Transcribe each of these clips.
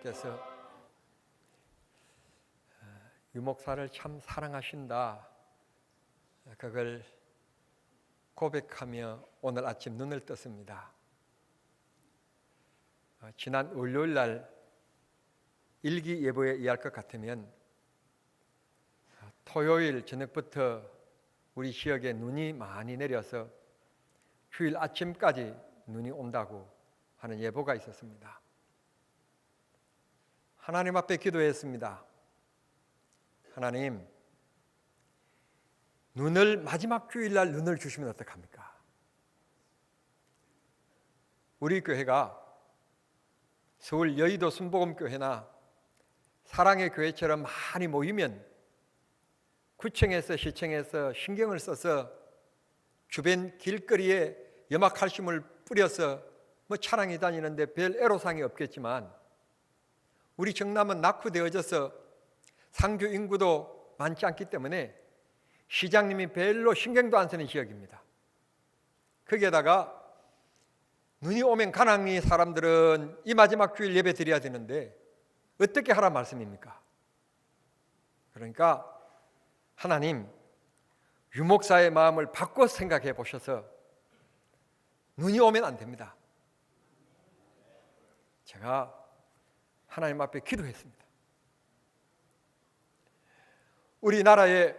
목사님께서 유목사를 참 사랑하신다, 그걸 고백하며 오늘 아침 눈을 떴습니다. 지난 월요일 날 일기예보에 의할 것 같으면 토요일 저녁부터 우리 지역에 눈이 많이 내려서 휴일 아침까지 눈이 온다고 하는 예보가 있었습니다. 하나님 앞에 기도했습니다. 하나님, 눈을 마지막 주일날 눈을 주시면 어떡합니까? 우리 교회가 서울 여의도 순복음교회나 사랑의 교회처럼 많이 모이면 구청에서 시청에서 신경을 써서 주변 길거리에 염화칼슘을 뿌려서 차량이 다니는데 별 애로사항이 없겠지만, 우리 정남은 낙후되어져서 상주 인구도 많지 않기 때문에 시장님이 별로 신경도 안 쓰는 지역입니다. 거기에다가 눈이 오면 가난이 사람들은 이 마지막 주일 예배 드려야 되는데 어떻게 하란 말씀입니까? 그러니까 하나님, 유목사의 마음을 바꿔 생각해 보셔서 눈이 오면 안 됩니다. 제가 하나님 앞에 기도했습니다. 우리나라의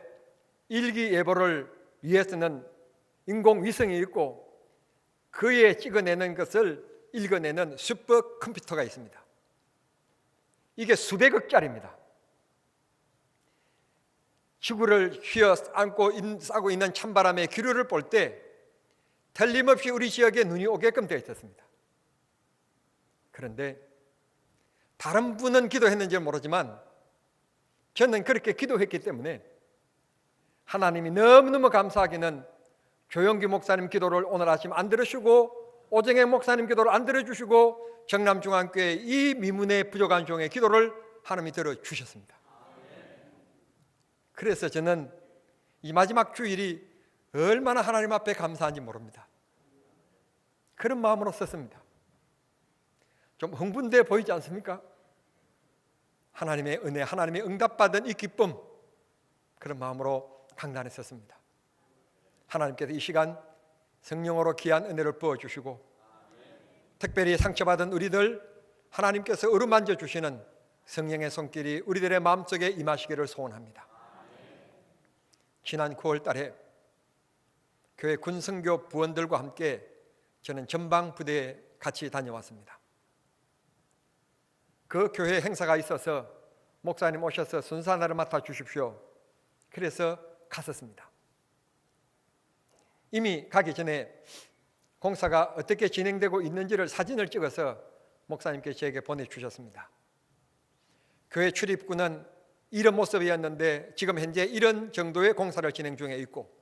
일기예보를 위해서는 인공위성이 있고 그에 찍어내는 것을 읽어내는 슈퍼컴퓨터가 있습니다. 이게 수백억짜리입니다. 지구를 휘어 싸고 있는 찬바람의 기류를 볼 때 틀림없이 우리 지역에 눈이 오게끔 되어 있었습니다. 그런데 다른 분은 기도했는지 모르지만 저는 그렇게 기도했기 때문에 하나님이 너무너무 감사하기는 조영기 목사님 기도를 오늘 아침 안 들으시고 오정혜 목사님 기도를 안 들어주시고 정남중앙교회 이 미문의 부족한 종의 기도를 하나님이 들어주셨습니다. 그래서 저는 이 마지막 주일이 얼마나 하나님 앞에 감사한지 모릅니다. 그런 마음으로 썼습니다. 좀 흥분돼 보이지 않습니까? 하나님의 은혜, 하나님의 응답받은 이 기쁨, 그런 마음으로 강단에 섰습니다. 하나님께서 이 시간 성령으로 귀한 은혜를 부어주시고 특별히 상처받은 우리들 하나님께서 어루만져 주시는 성령의 손길이 우리들의 마음속에 임하시기를 소원합니다. 지난 9월 달에 교회 군성교 부원들과 함께 저는 전방부대에 같이 다녀왔습니다. 그 교회 행사가 있어서 목사님 오셔서 순서 하나를 맡아 주십시오. 그래서 갔었습니다. 이미 가기 전에 공사가 어떻게 진행되고 있는지를 사진을 찍어서 목사님께 저에게 보내주셨습니다. 교회 출입구는 이런 모습이었는데 지금 현재 이런 정도의 공사를 진행 중에 있고,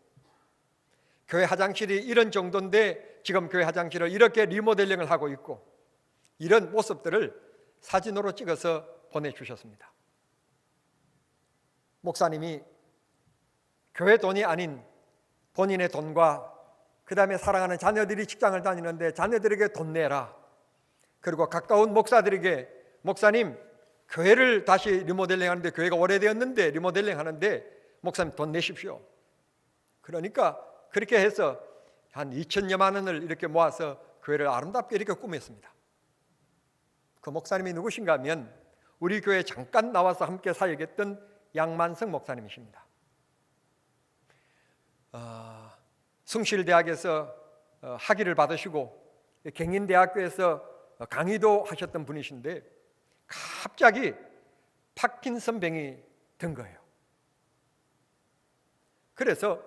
교회 화장실이 이런 정도인데 지금 교회 화장실을 이렇게 리모델링을 하고 있고, 이런 모습들을 사진으로 찍어서 보내주셨습니다. 목사님이 교회 돈이 아닌 본인의 돈과 그 다음에 사랑하는 자녀들이 직장을 다니는데 자녀들에게 돈 내라, 그리고 가까운 목사들에게 목사님 교회를 다시 리모델링 하는데 교회가 오래되었는데 리모델링 하는데 목사님 돈 내십시오. 그러니까 그렇게 해서 한 2천여만 원을 이렇게 모아서 교회를 아름답게 이렇게 꾸몄습니다. 그 목사님이 누구신가 하면 우리 교회에 잠깐 나와서 함께 사역했던 양만성 목사님이십니다. 숭실대학에서 학위를 받으시고 경인대학교에서 강의도 하셨던 분이신데 갑자기 파킨슨병이 든 거예요. 그래서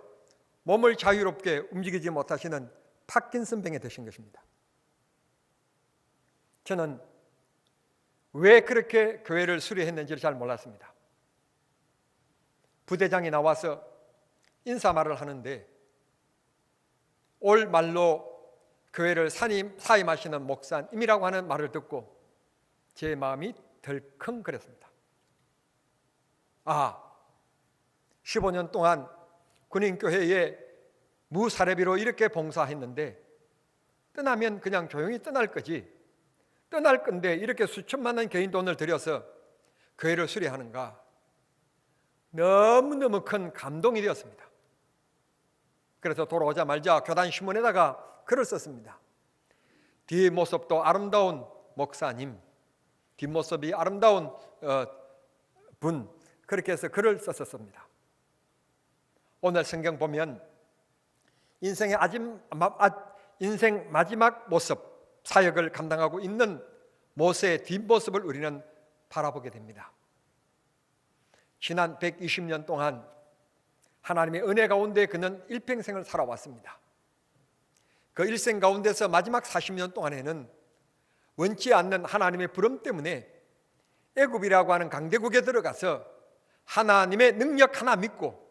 몸을 자유롭게 움직이지 못하시는 파킨슨병에 드신 것입니다. 저는 왜 그렇게 교회를 수리했는지를 잘 몰랐습니다. 부대장이 나와서 인사말을 하는데 올 말로 교회를 사임하시는 목사님이라고 하는 말을 듣고 제 마음이 덜컹거렸습니다. 15년 동안 군인교회에 무사례비로 이렇게 봉사했는데 떠나면 그냥 조용히 떠날 거지, 떠날 건데 이렇게 수천만 원 개인 돈을 들여서 교회를 수리하는가? 너무너무 큰 감동이 되었습니다. 그래서 돌아오자마자 교단 신문에다가 글을 썼습니다. 뒷모습도 아름다운 목사님, 뒷모습이 아름다운 분, 그렇게 해서 글을 썼었습니다. 오늘 성경 보면 인생 마지막 모습, 사역을 감당하고 있는 모세의 뒷모습을 우리는 바라보게 됩니다. 지난 120년 동안 하나님의 은혜 가운데 그는 일평생을 살아왔습니다. 그 일생 가운데서 마지막 40년 동안에는 원치 않는 하나님의 부름 때문에 애굽이라고 하는 강대국에 들어가서 하나님의 능력 하나 믿고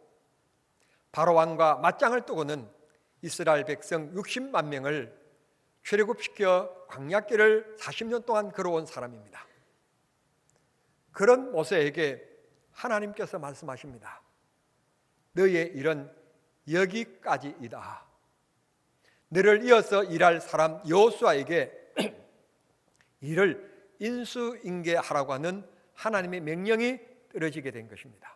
바로왕과 맞짱을 뜨고는 이스라엘 백성 60만 명을 출애굽시켜 광야길을 40년 동안 걸어온 사람입니다. 그런 모세에게 하나님께서 말씀하십니다. 너의 일은 여기까지이다. 너를 이어서 일할 사람 여호수아에게 일을 인수인계하라고 하는 하나님의 명령이 떨어지게 된 것입니다.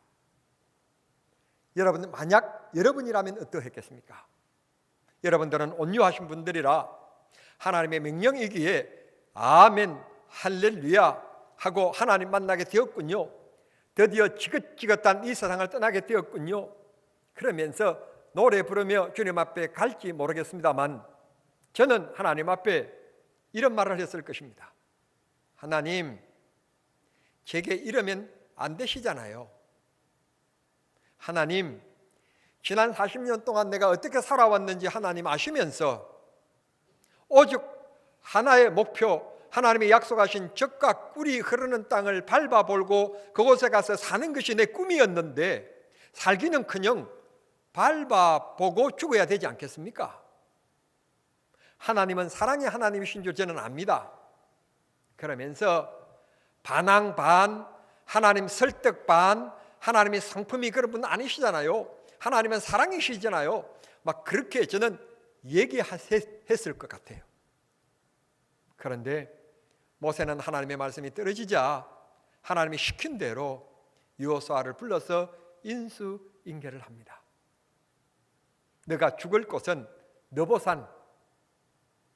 여러분, 만약 여러분이라면 어떠했겠습니까? 여러분들은 온유하신 분들이라 하나님의 명령이기에 아멘 할렐루야 하고 하나님 만나게 되었군요. 드디어 지긋지긋한 이 세상을 떠나게 되었군요. 그러면서 노래 부르며 주님 앞에 갈지 모르겠습니다만 저는 하나님 앞에 이런 말을 했을 것입니다. 하나님, 제게 이러면 안 되시잖아요. 하나님, 지난 40년 동안 내가 어떻게 살아왔는지 하나님 아시면서 오직 하나의 목표, 하나님이 약속하신 젖과 꿀이 흐르는 땅을 밟아볼고 그곳에 가서 사는 것이 내 꿈이었는데 살기는커녕 밟아보고 죽어야 되지 않겠습니까? 하나님은 사랑의 하나님이신 줄 저는 압니다. 그러면서 반항 반, 하나님 설득 반, 하나님의 상품이 그런 분 아니시잖아요. 하나님은 사랑이시잖아요. 막 그렇게 저는 얘기했을 것 같아요. 그런데 모세는 하나님의 말씀이 떨어지자 하나님이 시킨 대로 여호수아를 불러서 인수인계를 합니다. 너가 죽을 곳은 느보산,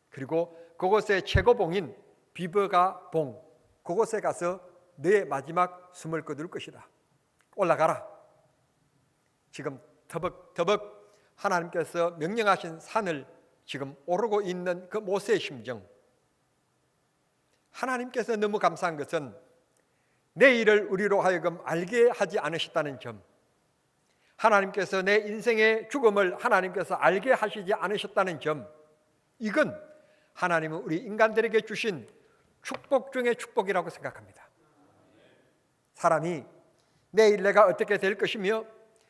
그리고 그곳의 최고봉인 비버가 봉, 그곳에 가서 너의 마지막 숨을 거둘 것이다. 올라가라. 지금 터벅터벅 하나님께서 명령하신 산을 지금 오르고 있는 그 모세의 심정, 하나님께서 너무 감사한 것은 내 일을 우리로 하여금 알게 하지 않으셨다는 점, 하나님께서 내 인생의 죽음을 하나님께서 알게 하시지 않으셨다는 점, 이건 하나님은 우리 인간들에게 주신 축복 중의 축복이라고 생각합니다. 사람이 내일 내가 어떻게 될 것이며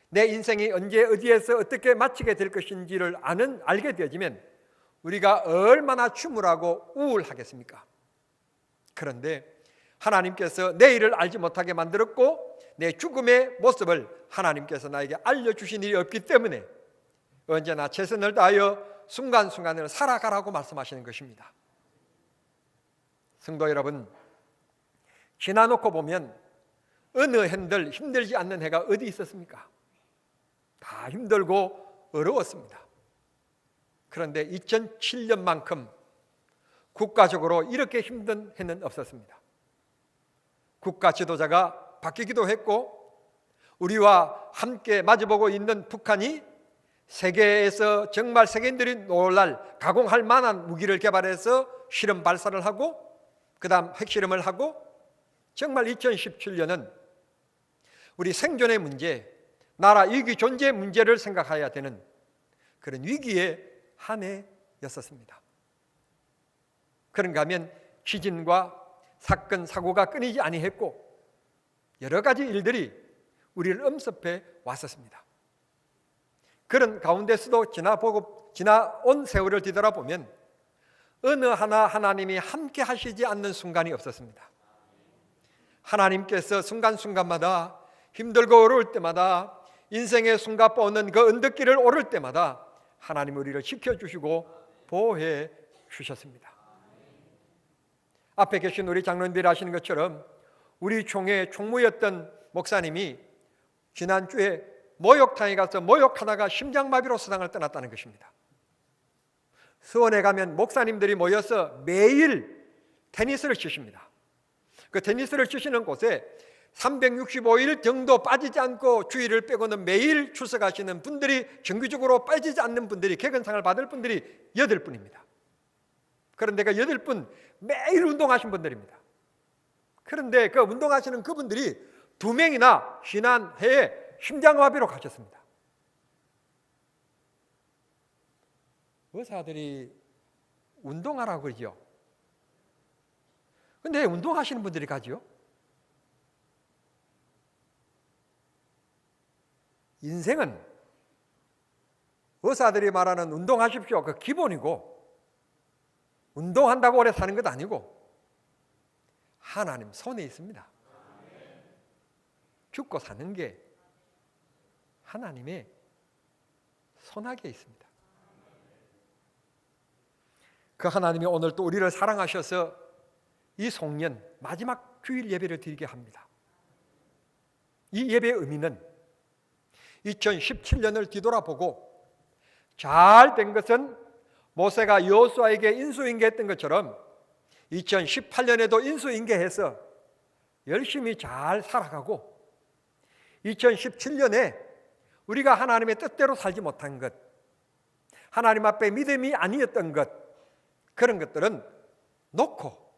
내 인생이 언제 어디에서 어떻게 마치게 될 것인지를 알게 되어지면 우리가 얼마나 추물하고 우울하겠습니까? 그런데 하나님께서 내일을 알지 못하게 만들었고 내 죽음의 모습을 하나님께서 나에게 알려주신 일이 없기 때문에 언제나 최선을 다하여 순간순간을 살아가라고 말씀하시는 것입니다. 성도 여러분, 지나놓고 보면 어느 해들 힘들지 않는 해가 어디 있었습니까? 다 힘들고 어려웠습니다. 그런데 2007년만큼 국가적으로 이렇게 힘든 해는 없었습니다. 국가 지도자가 바뀌기도 했고 우리와 함께 마주보고 있는 북한이 세계에서 정말 세계인들이 놀랄 가공할 만한 무기를 개발해서 실험 발사를 하고 그 다음 핵실험을 하고 정말 2017년은 우리 생존의 문제, 나라 위기 존재 문제를 생각해야 되는 그런 위기의 한 해였었습니다. 그런가 하면 지진과 사건, 사고가 끊이지 아니했고 여러 가지 일들이 우리를 엄습해 왔었습니다. 그런 가운데서도 지나온 세월을 뒤돌아보면 어느 하나 하나님이 함께 하시지 않는 순간이 없었습니다. 하나님께서 순간순간마다 힘들고 어려울 때마다 인생의 숨가빠오는 그 언덕길을 오를 때마다 하나님 우리를 지켜주시고 보호해 주셨습니다. 앞에 계신 우리 장로님들이 아시는 것처럼 우리 총회 총무였던 목사님이 지난주에 목욕탕에 가서 목욕하다가 심장마비로 세상을 떠났다는 것입니다. 수원에 가면 목사님들이 모여서 매일 테니스를 치십니다. 그 테니스를 치시는 곳에 365일 정도 빠지지 않고 주일을 빼고는 매일 출석하시는 분들이, 정기적으로 빠지지 않는 분들이, 객언상을 받을 분들이 8분입니다. 그런데 그 8분 매일 운동하신 분들입니다. 그런데 그 운동하시는 그분들이 2명이나 지난해에 심장마비로 가셨습니다. 의사들이 운동하라고 그러죠. 근데 운동하시는 분들이 가죠. 인생은 의사들이 말하는 운동하십시오, 그 기본이고, 운동한다고 오래 사는 것 아니고 하나님 손에 있습니다. 죽고 사는 게 하나님의 손아귀에 있습니다. 그 하나님이 오늘 또 우리를 사랑하셔서 이 송년 마지막 주일 예배를 드리게 합니다. 이 예배의 의미는 2017년을 뒤돌아보고 잘 된 것은 모세가 여호수아에게 인수인계했던 것처럼 2018년에도 인수인계해서 열심히 잘 살아가고, 2017년에 우리가 하나님의 뜻대로 살지 못한 것, 하나님 앞에 믿음이 아니었던 것, 그런 것들은 놓고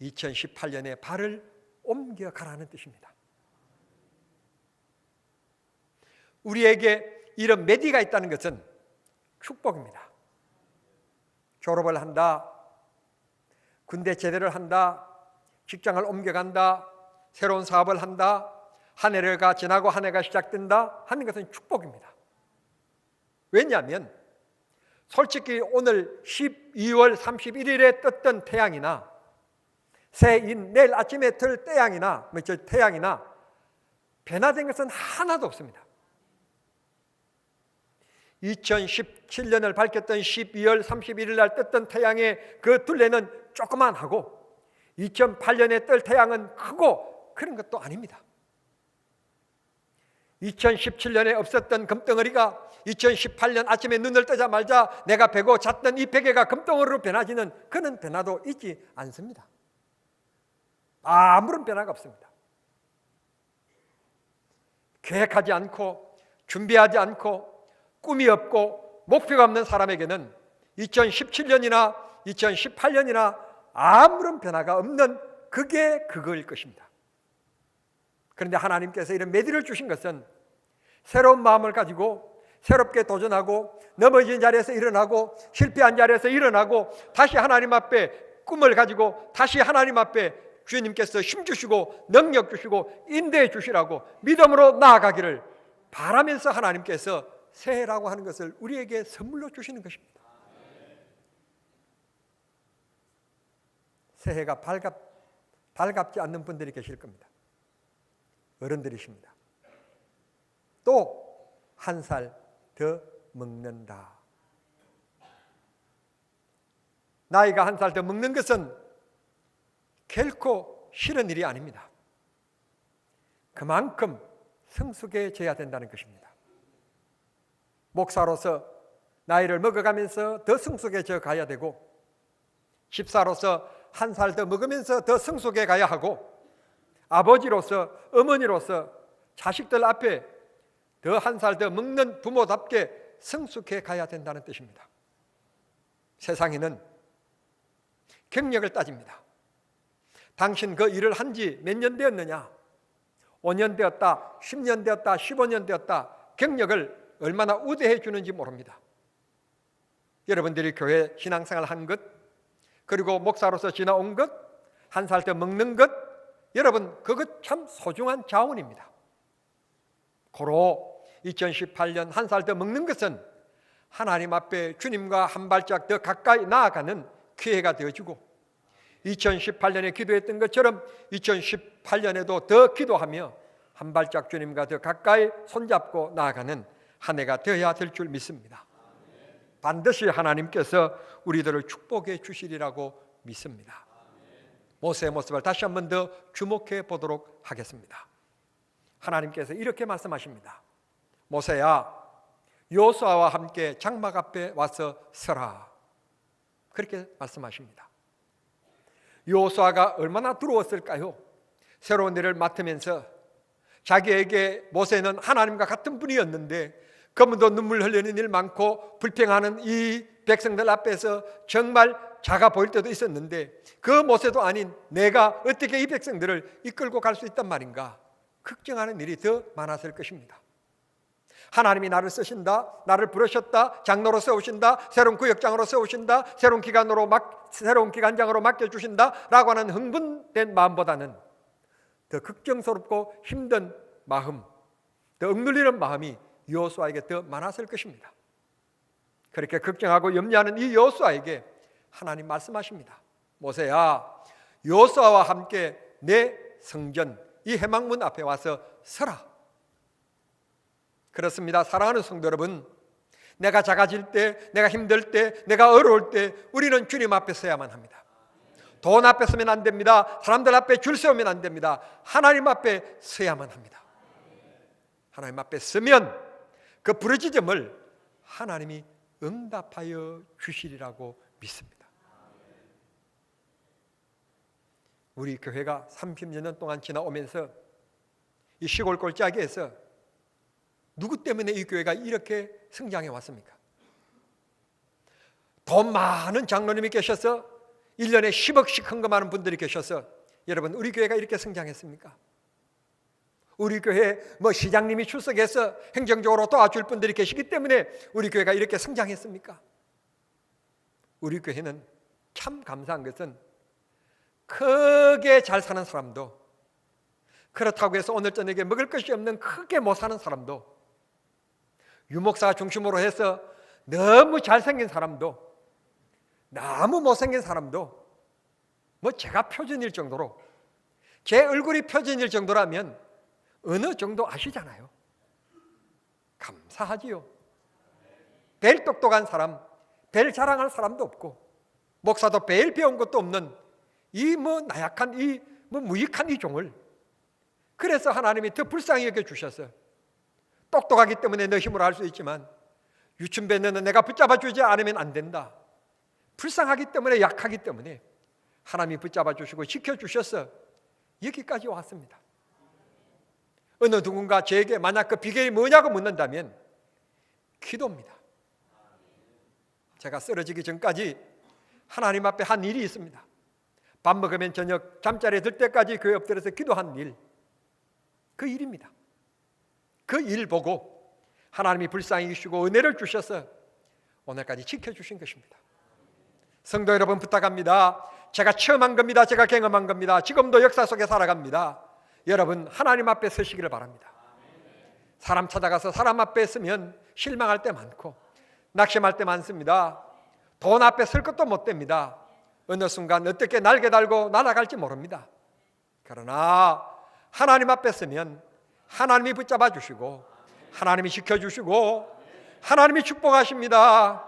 2018년에 발을 옮겨가라는 뜻입니다. 우리에게 이런 메디가 있다는 것은 축복입니다. 졸업을 한다, 군대 제대를 한다, 직장을 옮겨간다, 새로운 사업을 한다, 한 해가 지나고 한 해가 시작된다 하는 것은 축복입니다. 왜냐하면 솔직히 오늘 12월 31일에 떴던 태양이나 새인 내일 아침에 뜰 태양이나 변화된 것은 하나도 없습니다. 2017년을 밝혔던 12월 31일 날 떴던 태양의 그 둘레는 조그만하고 2008년에 뜰 태양은 크고 그런 것도 아닙니다. 2017년에 없었던 금덩어리가 2018년 아침에 눈을 뜨자마자 내가 베고 잤던 이 베개가 금덩어리로 변화지는 그런 변화도 있지 않습니다. 아무런 변화가 없습니다. 계획하지 않고 준비하지 않고 꿈이 없고 목표가 없는 사람에게는 2017년이나 2018년이나 아무런 변화가 없는 그게 그거일 것입니다. 그런데 하나님께서 이런 메디를 주신 것은 새로운 마음을 가지고 새롭게 도전하고 넘어진 자리에서 일어나고 실패한 자리에서 일어나고 다시 하나님 앞에 꿈을 가지고 다시 하나님 앞에 주님께서 힘 주시고 능력 주시고 인도해 주시라고 믿음으로 나아가기를 바라면서 하나님께서 새해라고 하는 것을 우리에게 선물로 주시는 것입니다. 새해가 달갑지 않는 분들이 계실 겁니다. 어른들이십니다. 또 한 살 더 먹는다. 나이가 한 살 더 먹는 것은 결코 싫은 일이 아닙니다. 그만큼 성숙해져야 된다는 것입니다. 목사로서 나이를 먹어가면서 더 성숙해져 가야 되고, 집사로서 한 살 더 먹으면서 더 성숙해 가야 하고, 아버지로서 어머니로서 자식들 앞에 더 한 살 더 먹는 부모답게 성숙해 가야 된다는 뜻입니다. 세상에는 경력을 따집니다. 당신 그 일을 한 지 몇 년 되었느냐? 5년 되었다, 10년 되었다, 15년 되었다. 경력을 얼마나 우대해 주는지 모릅니다. 여러분들이 교회 신앙생활 한 것, 그리고 목사로서 지나온 것, 한 살 더 먹는 것, 여러분 그것 참 소중한 자원입니다. 고로 2018년 한 살 더 먹는 것은 하나님 앞에 주님과 한 발짝 더 가까이 나아가는 기회가 되어주고, 2018년에 기도했던 것처럼 2018년에도 더 기도하며 한 발짝 주님과 더 가까이 손잡고 나아가는 한 해가 되어야 될 줄 믿습니다. 반드시 하나님께서 우리들을 축복해 주시리라고 믿습니다. 모세의 모습을 다시 한 번 더 주목해 보도록 하겠습니다. 하나님께서 이렇게 말씀하십니다. 모세야, 여호수아와 함께 장막 앞에 와서 서라. 그렇게 말씀하십니다. 여호수아가 얼마나 두려웠을까요? 새로운 일을 맡으면서 자기에게 모세는 하나님과 같은 분이었는데 그분도 눈물 흘리는 일 많고 불평하는 이 백성들 앞에서 정말 작아 보일 때도 있었는데 그 모세도 아닌 내가 어떻게 이 백성들을 이끌고 갈 수 있단 말인가 걱정하는 일이 더 많았을 것입니다. 하나님이 나를 쓰신다, 나를 부르셨다, 장로로 세우신다, 새로운 구역장으로 세우신다, 새로운 기관장으로 맡겨주신다 라고 하는 흥분된 마음보다는 더 걱정스럽고 힘든 마음, 더 억눌리는 마음이 여호수아에게 더 많았을 것입니다. 그렇게 걱정하고 염려하는 이 여호수아에게 하나님 말씀하십니다. 모세야, 여호수아와 함께 내 성전 이 회막문 앞에 와서 서라. 그렇습니다. 사랑하는 성도 여러분, 내가 작아질 때, 내가 힘들 때, 내가 어려울 때 우리는 주님 앞에 서야만 합니다. 돈 앞에 서면 안 됩니다. 사람들 앞에 줄 세우면 안 됩니다. 하나님 앞에 서야만 합니다. 하나님 앞에 서면 그 부르짖음을 하나님이 응답하여 주시리라고 믿습니다. 우리 교회가 30여 년 동안 지나오면서 이 시골 골짜기에서 누구 때문에 이 교회가 이렇게 성장해 왔습니까? 돈 많은 장로님이 계셔서 1년에 10억씩 헌금하는 분들이 계셔서 여러분 우리 교회가 이렇게 성장했습니까? 우리 교회에 시장님이 출석해서 행정적으로 도와줄 분들이 계시기 때문에 우리 교회가 이렇게 성장했습니까? 우리 교회는 참 감사한 것은 크게 잘 사는 사람도 그렇다고 해서 오늘 저녁에 먹을 것이 없는 크게 못 사는 사람도 유목사 중심으로 해서 너무 잘생긴 사람도 너무 못생긴 사람도 제가 표준일 정도로 제 얼굴이 표준일 정도라면 어느 정도 아시잖아요. 감사하지요. 별 똑똑한 사람, 별 자랑할 사람도 없고 목사도 별 배운 것도 없는 이 나약한 이 무익한 이 종을 그래서 하나님이 더 불쌍히 여겨주셔서 똑똑하기 때문에 너 힘으로 할 수 있지만 유춘배 너는 내가 붙잡아 주지 않으면 안 된다. 불쌍하기 때문에 약하기 때문에 하나님이 붙잡아 주시고 지켜주셔서 여기까지 왔습니다. 어느 누군가 저에게 만약 그 비결이 뭐냐고 묻는다면 기도입니다. 제가 쓰러지기 전까지 하나님 앞에 한 일이 있습니다. 밥 먹으면 저녁 잠자리에 들 때까지 교회 엎드려서 기도한 일, 그 일입니다. 그 일 보고 하나님이 불쌍히 여기시고 은혜를 주셔서 오늘까지 지켜주신 것입니다. 성도 여러분 부탁합니다. 제가 체험한 겁니다. 제가 경험한 겁니다. 지금도 역사 속에 살아갑니다. 여러분 하나님 앞에 서시기를 바랍니다. 사람 찾아가서 사람 앞에 서면 실망할 때 많고 낙심할 때 많습니다. 돈 앞에 설 것도 못 됩니다. 어느 순간 어떻게 날개 달고 날아갈지 모릅니다. 그러나 하나님 앞에 서면 하나님이 붙잡아 주시고 하나님이 지켜주시고 하나님이 축복하십니다.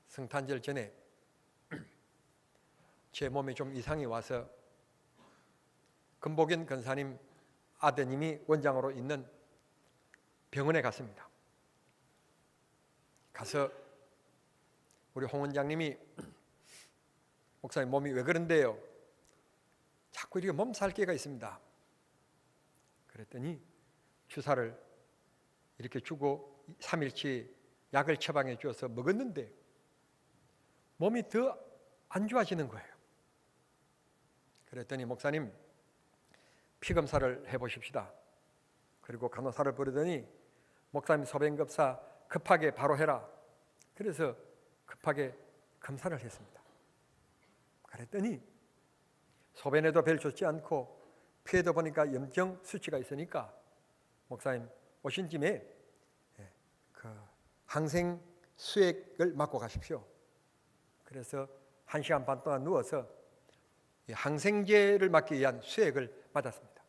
성탄절 전에 제 몸에 좀 이상이 와서 금복인 권사님 아드님이 원장으로 있는 병원에 갔습니다. 가서 우리 홍 원장님이 목사님 몸이 왜 그런데요? 자꾸 이렇게 몸살기가 있습니다. 그랬더니 주사를 이렇게 주고 3일치 약을 처방해 주어서 먹었는데 몸이 더 안 좋아지는 거예요. 그랬더니 목사님 피검사를 해보십시다. 그리고 간호사를 부르더니 목사님 소변검사 급하게 바로 해라. 그래서 급하게 검사를 했습니다. 그랬더니 소변에도 별 좋지 않고 피에도 보니까 염증 수치가 있으니까 목사님 오신 김에 그 항생 수액을 맞고 가십시오. 그래서 1시간 반 동안 누워서 항생제를 맞기 위한 수액을 맞았습니다.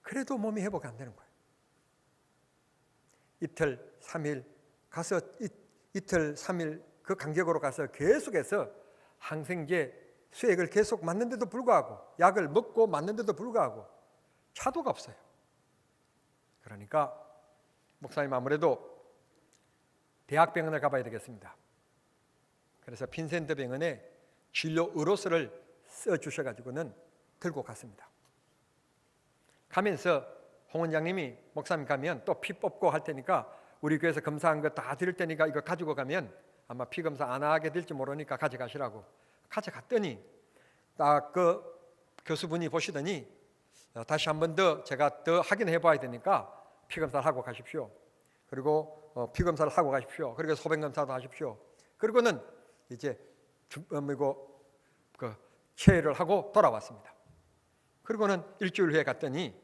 그래도 몸이 회복이 안 되는 거예요. 이틀, 3일 가서 이틀 3일 그 간격으로 가서 계속해서 항생제 수액을 계속 맞는데도 불구하고, 약을 먹고 맞는데도 불구하고 차도가 없어요. 그러니까 목사님 아무래도 대학병원을 가봐야 되겠습니다. 그래서 빈센트 병원에 진료 의료서를 써주셔가지고는 들고 갔습니다. 가면서 홍 원장님이 목사님 가면 또 피 뽑고 할 테니까 우리 교회에서 검사한 거 다 드릴 테니까 이거 가지고 가면 아마 피 검사 안 하게 될지 모르니까 가져가시라고. 가져갔더니 딱 그 교수분이 보시더니 다시 한 번 더 제가 더 확인해 봐야 되니까 피 검사를 하고 가십시오. 그리고 피 검사를 하고 가십시오. 그리고 소변 검사도 하십시오. 그리고는 이제 체외를 하고 돌아왔습니다. 그리고는 일주일 후에 갔더니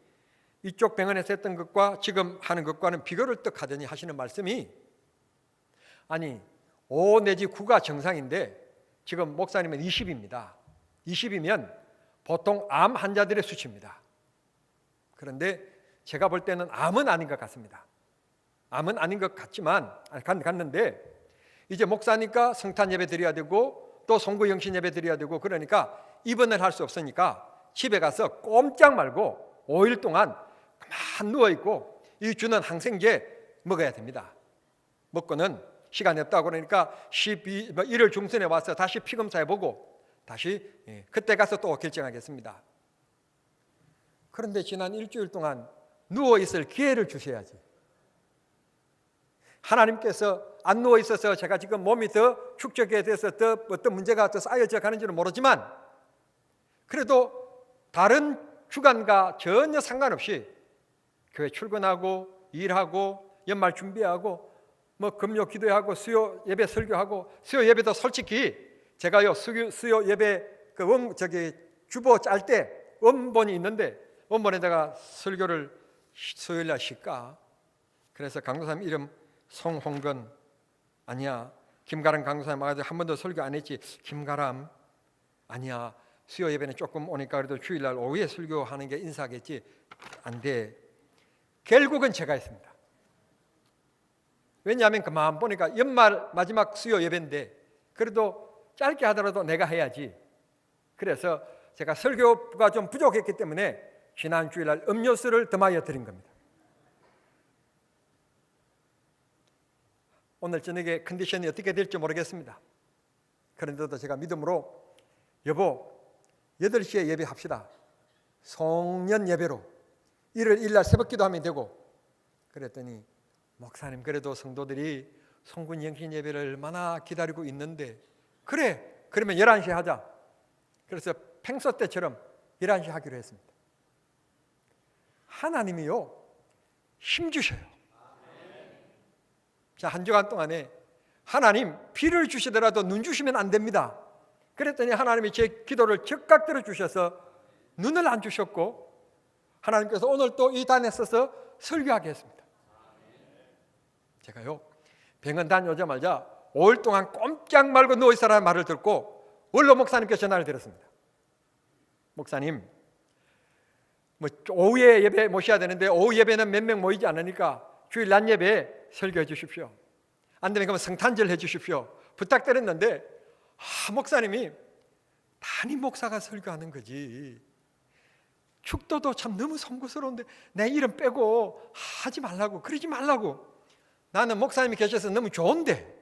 이쪽 병원에서 했던 것과 지금 하는 것과는 비교를 떡 하더니 하시는 말씀이, 아니 5 내지 9가 정상인데 지금 목사님은 20입니다. 20이면 보통 암 환자들의 수치입니다. 그런데 제가 볼 때는 암은 아닌 것 같습니다. 암은 아닌 것 같지만 갔는데 이제 목사니까 성탄 예배 드려야 되고 또 송구 영신 예배 드려야 되고, 그러니까 입원을 할 수 없으니까 집에 가서 꼼짝 말고 5일 동안 가만 누워있고 이 주는 항생제 먹어야 됩니다. 먹고는 시간이 없다고 그러니까 1월 중순에 와서 다시 피검사해보고 다시 그때 가서 또 결정하겠습니다. 그런데 지난 일주일 동안 누워있을 기회를 주셔야지. 하나님께서 안 누워있어서 제가 지금 몸이 더 축적에 대해서 더 어떤 문제가 더 쌓여져 가는지는 모르지만 그래도 다른 주간과 전혀 상관없이 교회 출근하고 일하고 연말 준비하고 금요 기도하고 수요 예배 설교하고, 수요 예배도 솔직히 제가요 수요 예배 주보 짤 때 원본이 있는데 원본에다가 설교를 수요일 날 쉴까? 그래서 강도사님 이름 송홍건 아니야. 김가람 강도사님 아직 한 번도 설교 안 했지. 김가람 아니야. 수요 예배는 조금 오니까 그래도 주일날 오후에 설교하는 게 인사하겠지. 안 돼. 결국은 제가 했습니다. 왜냐하면 그 마음 보니까 연말 마지막 수요 예배인데 그래도 짧게 하더라도 내가 해야지. 그래서 제가 설교가 좀 부족했기 때문에 지난 주일날 음료수를 더마여 드린 겁니다. 오늘 저녁에 컨디션이 어떻게 될지 모르겠습니다. 그런데도 제가 믿음으로 여보 8시에 예배합시다. 송년 예배로 1월 1일 날 새벽기도 하면 되고, 그랬더니 목사님 그래도 성도들이 송군 영신 예배를 얼마나 기다리고 있는데, 그래 그러면 11시에 하자. 그래서 평소 때처럼 11시 하기로 했습니다. 하나님이요 힘 주셔요. 자, 한 주간 동안에 하나님 비를 주시더라도 눈 주시면 안 됩니다. 그랬더니 하나님이 제 기도를 즉각 들어주셔서 눈을 안 주셨고 하나님께서 오늘 또 이 단에 서서 설교하게 했습니다. 제가요 병원 다녀오자마자 5일 동안 꼼짝 말고 누워있으라는 말을 듣고 원로 목사님께 전화를 드렸습니다. 목사님 오후에 예배 모셔야 되는데 오후 예배는 몇 명 모이지 않으니까 주일 낮 예배 설교해 주십시오. 안 되면 그러면 성탄절 해 주십시오. 부탁드렸는데 목사님이 담임 목사가 설교하는 거지. 축도도 참 너무 송구스러운데 내 이름 빼고 하지 말라고, 그러지 말라고. 나는 목사님이 계셔서 너무 좋은데,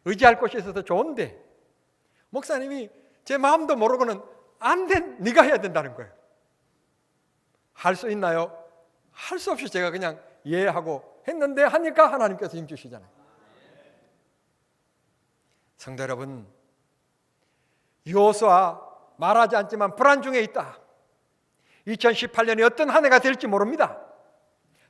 의지할 곳이 있어서 좋은데 목사님이 제 마음도 모르고는 안 돼, 네가 해야 된다는 거예요. 할 수 있나요? 할 수 없이 제가 그냥 예하고 했는데 하니까 하나님께서 힘 주시잖아요. 성도 여러분, 여호수아 말하지 않지만 불안 중에 있다. 2018년이 어떤 한 해가 될지 모릅니다.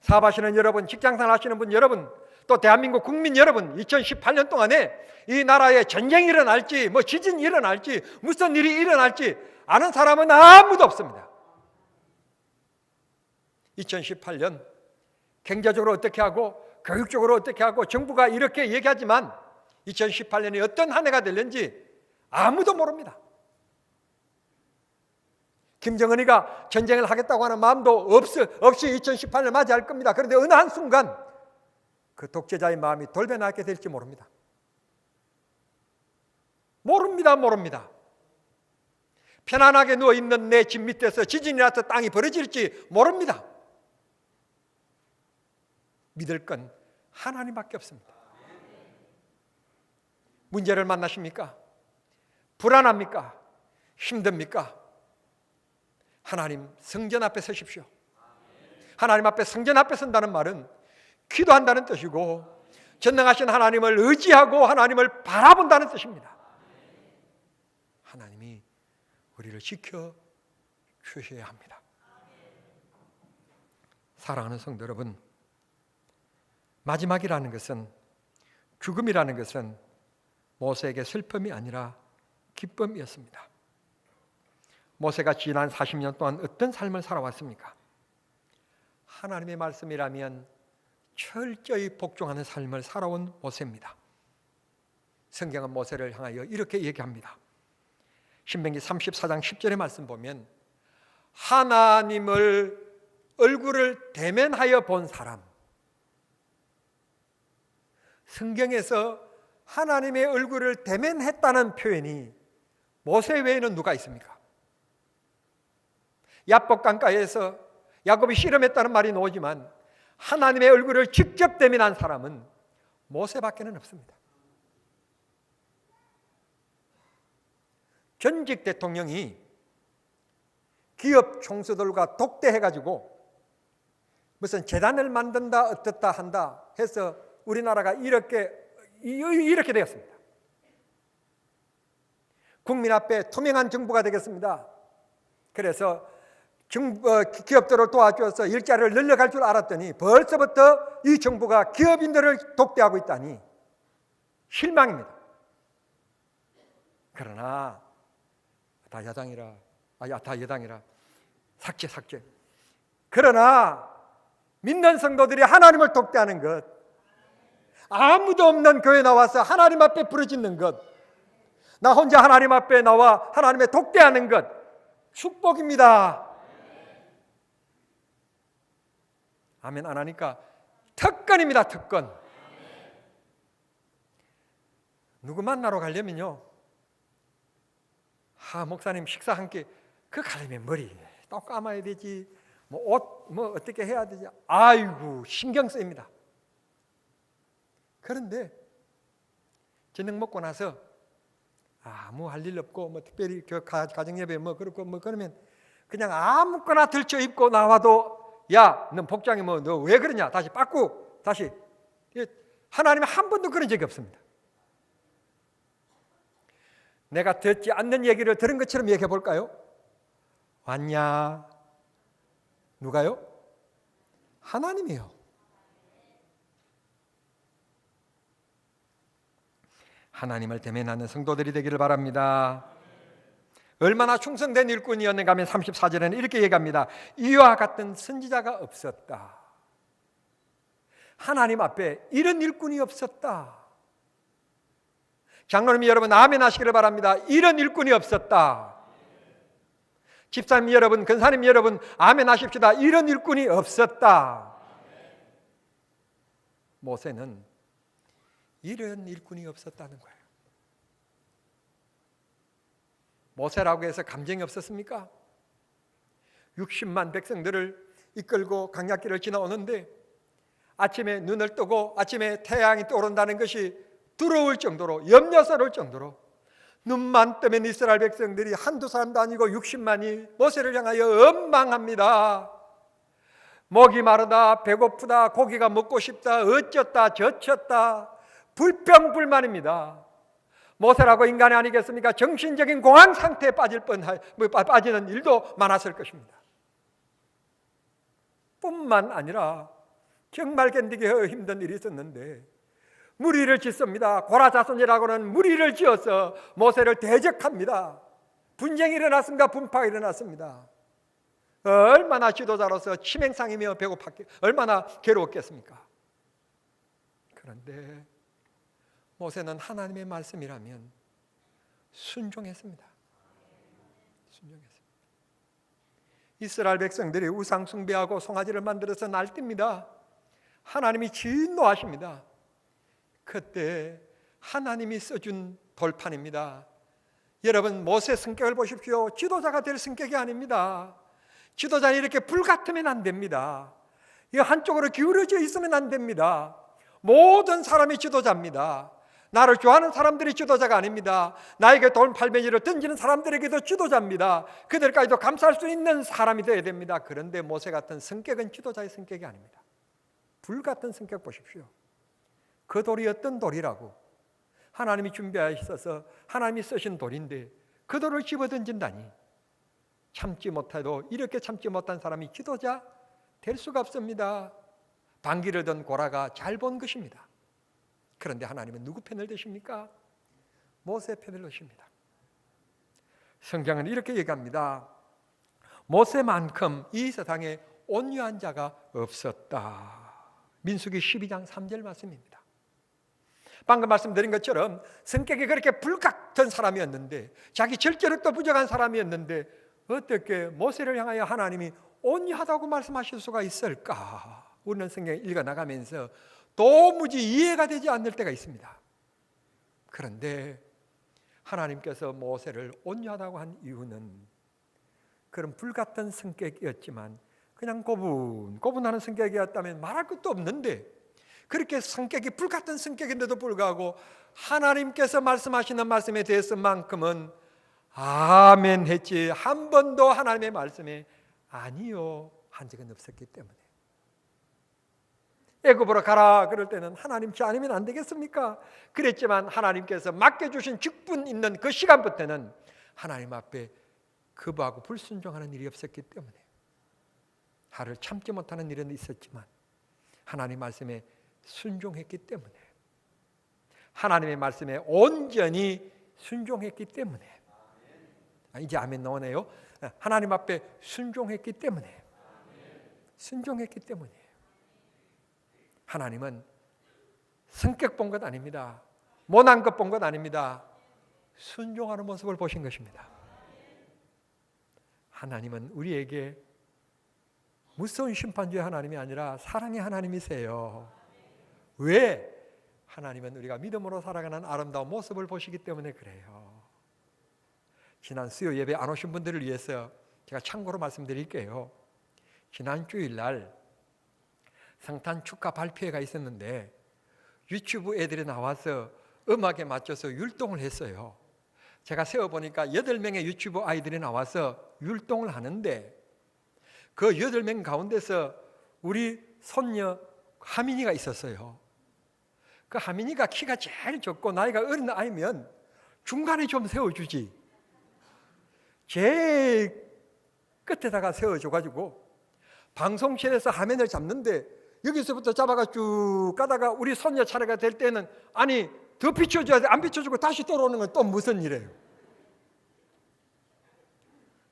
사업하시는 여러분, 직장생활 하시는 분 여러분, 또 대한민국 국민 여러분, 2018년 동안에 이 나라에 전쟁이 일어날지 지진이 일어날지 무슨 일이 일어날지 아는 사람은 아무도 없습니다. 2018년 경제적으로 어떻게 하고 교육적으로 어떻게 하고 정부가 이렇게 얘기하지만 2018년이 어떤 한 해가 될는지 아무도 모릅니다. 김정은이가 전쟁을 하겠다고 하는 마음도 없이 2018년을 맞이할 겁니다. 그런데 어느 한순간 그 독재자의 마음이 돌변하게 될지 모릅니다. 모릅니다. 편안하게 누워있는 내 집 밑에서 지진이 나서 땅이 벌어질지 모릅니다. 믿을 건 하나님밖에 없습니다. 문제를 만나십니까? 불안합니까? 힘듭니까? 하나님 성전 앞에 서십시오. 하나님 앞에 성전 앞에 선다는 말은 기도한다는 뜻이고 전능하신 하나님을 의지하고 하나님을 바라본다는 뜻입니다. 하나님이 우리를 지켜 주셔야 합니다. 사랑하는 성도 여러분, 마지막이라는 것은, 죽음이라는 것은 모세에게 슬픔이 아니라 기쁨이었습니다. 모세가 지난 40년 동안 어떤 삶을 살아왔습니까? 하나님의 말씀이라면 철저히 복종하는 삶을 살아온 모세입니다. 성경은 모세를 향하여 이렇게 얘기합니다. 신명기 34장 10절의 말씀 보면 하나님을 얼굴을 대면하여 본 사람, 성경에서 하나님의 얼굴을 대면했다는 표현이 모세 외에는 누가 있습니까? 야복 강가에서 야곱이 씨름했다는 말이 나오지만 하나님의 얼굴을 직접 대면한 사람은 모세밖에는 없습니다. 전직 대통령이 기업 총수들과 독대해가지고 무슨 재단을 만든다 어떻다 한다 해서 우리나라가 이렇게 되었습니다. 국민 앞에 투명한 정부가 되겠습니다. 그래서 기업들을 도와줘서 일자리를 늘려갈 줄 알았더니 벌써부터 이 정부가 기업인들을 독대하고 있다니 실망입니다. 그러나 다 여당이라 삭제. 그러나 믿는 성도들이 하나님을 독대하는 것, 아무도 없는 교회 나와서 하나님 앞에 부르짖는 것, 나 혼자 하나님 앞에 나와 하나님의 독대하는 것, 축복입니다. 아멘 안 하니까 특권입니다. 특권. 누구 만나러 가려면요, 목사님 식사 함께, 그 가려면 머리 또 감아야 되지, 옷 어떻게 해야 되지, 아이고 신경 쓰입니다. 그런데 저녁 먹고 나서 아무 할 일 없고 특별히 가정예배 그렇고 그러면 그냥 아무거나 들쳐 입고 나와도 야, 넌 복장이 너 왜 그러냐, 다시 빠꾸 다시. 하나님은 한 번도 그런 적이 없습니다. 내가 듣지 않는 얘기를 들은 것처럼 얘기해 볼까요? 왔냐? 누가요? 하나님이요. 하나님을 대면하는 성도들이 되기를 바랍니다. 얼마나 충성된 일꾼이었는가 하면 34절에는 이렇게 얘기합니다. 이와 같은 선지자가 없었다. 하나님 앞에 이런 일꾼이 없었다. 장로님 여러분 아멘 하시기를 바랍니다. 이런 일꾼이 없었다. 집사님 여러분, 권사님 여러분 아멘 하십시다. 이런 일꾼이 없었다. 모세는 이런 일꾼이 없었다는 거예요. 모세라고 해서 감정이 없었습니까? 60만 백성들을 이끌고 강약길을 지나오는데 아침에 눈을 뜨고 아침에 태양이 떠오른다는 것이 두려울 정도로, 염려스러울 정도로 눈만 뜨면 이스라엘 백성들이 한두 사람도 아니고 60만이 모세를 향하여 원망합니다. 목이 마르다, 배고프다, 고기가 먹고 싶다, 어쩌다 저쩌다, 불평불만입니다. 모세라고 인간이 아니겠습니까? 정신적인 공황 상태에 빠지는 일도 많았을 것입니다. 뿐만 아니라 정말 견디기 힘든 일이 있었는데 무리를 짓습니다. 고라 자손이라고는 무리를 지어서 모세를 대적합니다. 분쟁이 일어났습니다. 분파가 일어났습니다. 얼마나 지도자로서 치명상이며 배고팠겠, 얼마나 괴로웠겠습니까? 그런데 모세는 하나님의 말씀이라면 순종했습니다. 이스라엘 백성들이 우상 숭배하고 송아지를 만들어서 날뜁니다. 하나님이 진노하십니다. 그때 하나님이 써준 돌판입니다. 여러분, 모세 성격을 보십시오. 지도자가 될 성격이 아닙니다. 지도자는 이렇게 불같으면 안 됩니다. 이 한쪽으로 기울어져 있으면 안 됩니다. 모든 사람이 지도자입니다. 나를 좋아하는 사람들이 지도자가 아닙니다. 나에게 돌팔매질을 던지는 사람들에게도 지도자입니다. 그들까지도 감싸할 수 있는 사람이 되어야 됩니다. 그런데 모세 같은 성격은 지도자의 성격이 아닙니다. 불 같은 성격 보십시오. 그 돌이 어떤 돌이라고? 하나님이 준비하셔서 하나님이 쓰신 돌인데 그 돌을 집어던진다니, 참지 못해도 이렇게 참지 못한 사람이 지도자 될 수가 없습니다. 방귀를 든 고라가 잘 본 것입니다. 그런데 하나님은 누구 편을 드십니까? 모세 편을 드십니다. 성경은 이렇게 얘기합니다. 모세만큼 이 세상에 온유한 자가 없었다. 민수기 12장 3절 말씀입니다. 방금 말씀드린 것처럼 성격이 그렇게 불같은 사람이었는데, 자기 절제력도 부족한 사람이었는데 어떻게 모세를 향하여 하나님이 온유하다고 말씀하실 수가 있을까? 우리는 성경을 읽어나가면서 도무지 이해가 되지 않을 때가 있습니다. 그런데 하나님께서 모세를 온유하다고 한 이유는 그런 불같은 성격이었지만 그냥 고분고분하는 성격이었다면 말할 것도 없는데, 그렇게 성격이 불같은 성격인데도 불구하고 하나님께서 말씀하시는 말씀에 대해서만큼은 아멘 했지 한 번도 하나님의 말씀에 아니요 한 적은 없었기 때문에. 애굽으로 가라 그럴 때는 하나님 저 아니면 안 되겠습니까? 그랬지만 하나님께서 맡겨주신 직분 있는 그 시간부터는 하나님 앞에 거부하고 불순종하는 일이 없었기 때문에, 하를 참지 못하는 일은 있었지만 하나님 말씀에 순종했기 때문에, 하나님의 말씀에 온전히 순종했기 때문에, 이제 아멘 나오네요. 하나님 앞에 순종했기 때문에, 순종했기 때문에. 하나님은 성격 본 것 아닙니다. 못난 것 본 것 아닙니다. 순종하는 모습을 보신 것입니다. 하나님은 우리에게 무서운 심판주의 하나님이 아니라 사랑의 하나님이세요. 왜? 하나님은 우리가 믿음으로 살아가는 아름다운 모습을 보시기 때문에 그래요. 지난 수요 예배 안 오신 분들을 위해서 제가 참고로 말씀드릴게요. 지난 주일날 성탄 축하 발표회가 있었는데 유치부 애들이 나와서 음악에 맞춰서 율동을 했어요. 제가 세어보니까 8명의 유치부 아이들이 나와서 율동을 하는데 그 8명 가운데서 우리 손녀 하민이가 있었어요. 그 하민이가 키가 제일 적고 나이가 어린 아이면 중간에 좀 세워주지, 제일 끝에다가 세워줘가지고 방송실에서 화면을 잡는데 여기서부터 잡아가 쭉 가다가 우리 손녀 차례가 될 때는 아니 더 비춰줘야 돼. 안 비춰주고 다시 돌아오는 건 또 무슨 일이에요?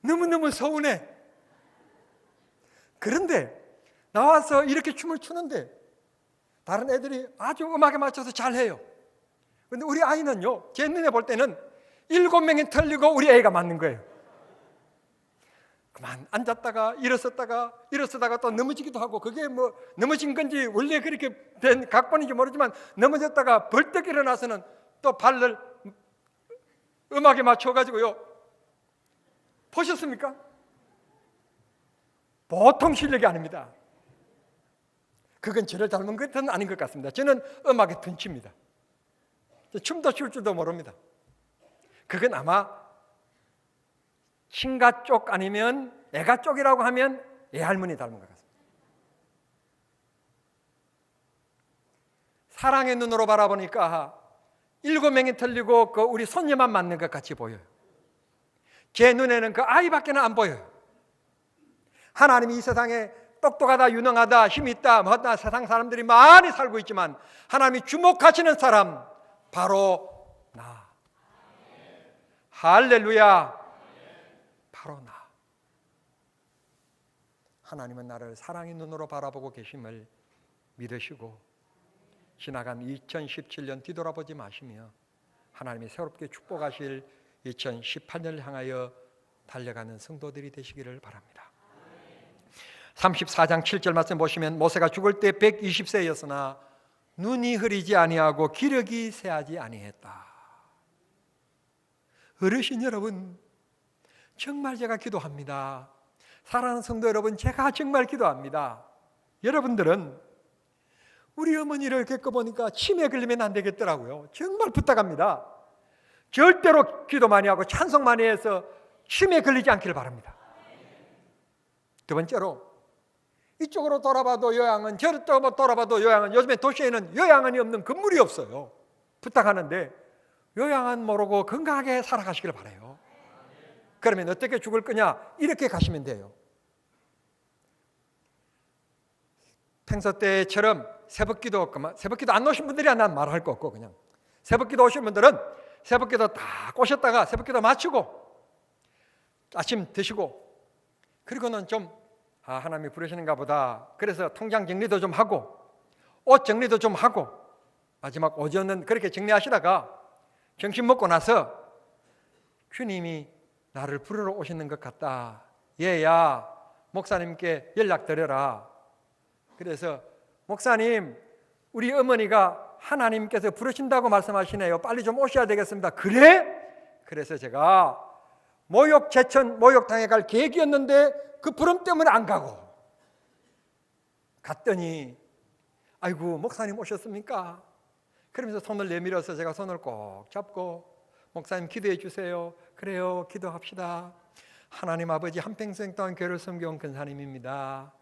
너무너무 서운해. 그런데 나와서 이렇게 춤을 추는데 다른 애들이 아주 음악에 맞춰서 잘해요. 그런데 우리 아이는요, 제 눈에 볼 때는 7명이 틀리고 우리 애가 맞는 거예요. 그만 앉았다가 일어섰다가 또 넘어지기도 하고, 그게 뭐 넘어진 건지 원래 그렇게 된 각본인지 모르지만 넘어졌다가 벌떡 일어나서는 또 발을 음악에 맞춰가지고요. 보셨습니까? 보통 실력이 아닙니다. 그건 저를 닮은 것은 아닌 것 같습니다. 저는 음악에 둔칩니다. 춤도 출 줄도 모릅니다. 그건 아마 친가 쪽 아니면 애가 쪽이라고 하면 애할머니 닮은 것 같습니다. 사랑의 눈으로 바라보니까 7명이 틀리고 그 우리 손녀만 맞는 것 같이 보여요. 제 눈에는 그 아이밖에 안 보여요. 하나님이 이 세상에 똑똑하다, 유능하다, 힘있다, 뭐다 세상 사람들이 많이 살고 있지만 하나님이 주목하시는 사람 바로 나. 할렐루야. 바로 나. 하나님은 나를 사랑의 눈으로 바라보고 계심을 믿으시고 지나간 2017년 뒤돌아보지 마시며 하나님이 새롭게 축복하실 2018년을 향하여 달려가는 성도들이 되시기를 바랍니다. 34장 7절 말씀 보시면 모세가 죽을 때 120세였으나 눈이 흐리지 아니하고 기력이 쇠하지 아니했다. 어르신 여러분, 정말 제가 기도합니다. 사랑하는 성도 여러분, 제가 정말 기도합니다. 여러분들은 우리 어머니를 겪어보니까 치매 걸리면 안 되겠더라고요. 정말 부탁합니다. 절대로 기도 많이 하고 찬송 많이 해서 치매 걸리지 않기를 바랍니다. 두 번째로, 이쪽으로 돌아봐도 요양원, 저쪽으로 돌아봐도 요양원, 요즘에 도시에는 요양원이 없는 건물이 없어요. 부탁하는데 요양원 모르고 건강하게 살아가시길 바라요. 그러면 어떻게 죽을 거냐? 이렇게 가시면 돼요. 평소 때처럼 새벽기도 안 오신 분들이야 난 말할 거 없고, 그냥 새벽기도 오신 분들은 새벽기도 다 꼬셨다가 새벽기도 마치고 아침 드시고, 그리고는 좀 하나님이 부르시는가 보다, 그래서 통장 정리도 좀 하고 옷 정리도 좀 하고 마지막 오전은 그렇게 정리하시다가 점심 먹고 나서 주님이 나를 부르러 오시는 것 같다. 얘야, 목사님께 연락드려라. 그래서 목사님, 우리 어머니가 하나님께서 부르신다고 말씀하시네요. 빨리 좀 오셔야 되겠습니다. 그래? 그래서 제가 제천 목욕탕에 갈 계획이었는데 그 부름 때문에 안 가고 갔더니 아이고 목사님 오셨습니까? 그러면서 손을 내밀어서 제가 손을 꼭 잡고 목사님 기도해 주세요. 그래요, 기도합시다. 하나님 아버지, 한평생 동안 교회를 섬겨온 근사님입니다.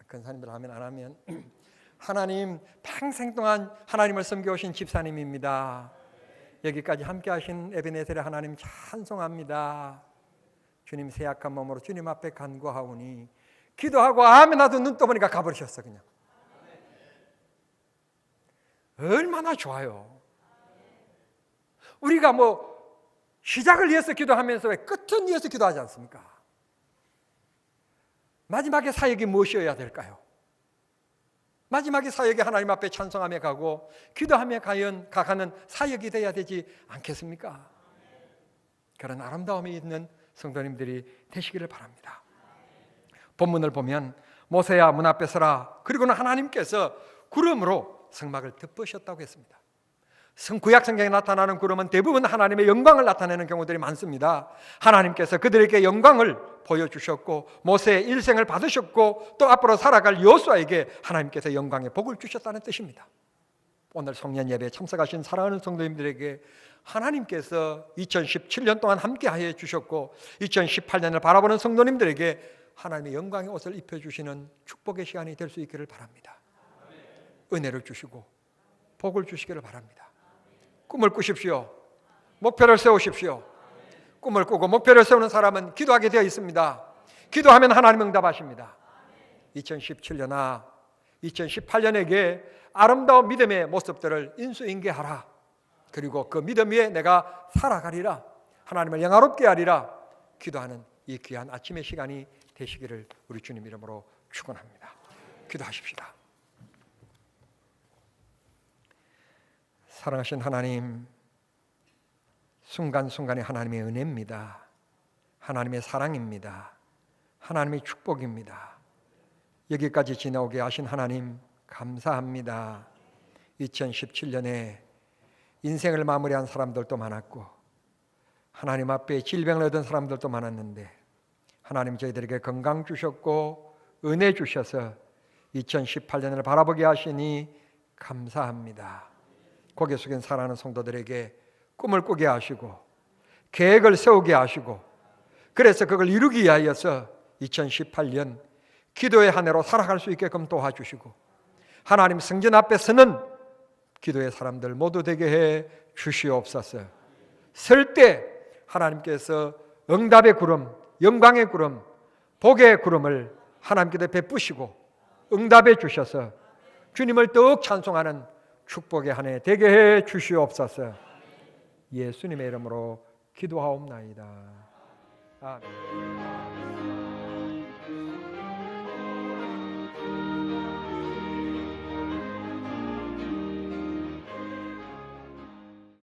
근사님들 하면 안 하면 하나님 평생 동안 하나님을 섬겨오신 집사님입니다. 여기까지 함께 하신 에베네셀의 하나님 찬송합니다. 주님 세약한 몸으로 주님 앞에 간구하오니, 기도하고 아멘 나도 눈 떠보니까 가버리셨어. 그냥 얼마나 좋아요. 우리가 시작을 위해서 기도하면서 왜 끝은 위해서 기도하지 않습니까? 마지막에 사역이 무엇이어야 될까요? 마지막에 사역이 하나님 앞에 찬송하며 가고 기도하며 가는 사역이 되어야 되지 않겠습니까? 그런 아름다움이 있는 성도님들이 되시기를 바랍니다. 본문을 보면 모세야 문 앞에 서라. 그리고는 하나님께서 구름으로 성막을 덮으셨다고 했습니다. 구약 성경에 나타나는 구름은 대부분 하나님의 영광을 나타내는 경우들이 많습니다. 하나님께서 그들에게 영광을 보여주셨고 모세의 일생을 받으셨고 또 앞으로 살아갈 여호수아에게 하나님께서 영광의 복을 주셨다는 뜻입니다. 오늘 송년 예배에 참석하신 사랑하는 성도님들에게 하나님께서 2017년 동안 함께하여 주셨고 2018년을 바라보는 성도님들에게 하나님의 영광의 옷을 입혀주시는 축복의 시간이 될 수 있기를 바랍니다. 은혜를 주시고 복을 주시기를 바랍니다. 꿈을 꾸십시오. 목표를 세우십시오. 꿈을 꾸고 목표를 세우는 사람은 기도하게 되어 있습니다. 기도하면 하나님 응답하십니다. 2017년아 2018년에게 아름다운 믿음의 모습들을 인수인계하라. 그리고 그 믿음 위에 내가 살아가리라. 하나님을 영화롭게 하리라. 기도하는 이 귀한 아침의 시간이 되시기를 우리 주님 이름으로 축원합니다. 기도하십시다. 사랑하신 하나님, 순간순간이 하나님의 은혜입니다. 하나님의 사랑입니다. 하나님의 축복입니다. 여기까지 지나오게 하신 하나님 감사합니다. 2017년에 인생을 마무리한 사람들도 많았고 하나님 앞에 질병을 얻은 사람들도 많았는데 하나님 저희들에게 건강 주셨고 은혜 주셔서 2018년을 바라보게 하시니 감사합니다. 고개 숙인 사랑하는 성도들에게 꿈을 꾸게 하시고 계획을 세우게 하시고 그래서 그걸 이루기 위하여서 2018년 기도의 한 해로 살아갈 수 있게끔 도와주시고 하나님 성전 앞에 서는 기도의 사람들 모두 되게 해 주시옵소서. 설 때 하나님께서 응답의 구름, 영광의 구름, 복의 구름을 하나님께서 베푸시고 응답해 주셔서 주님을 더욱 찬송하는 축복의 한 해 되게 해 주시옵소서. 예수님의 이름으로 기도하옵나이다. 아멘.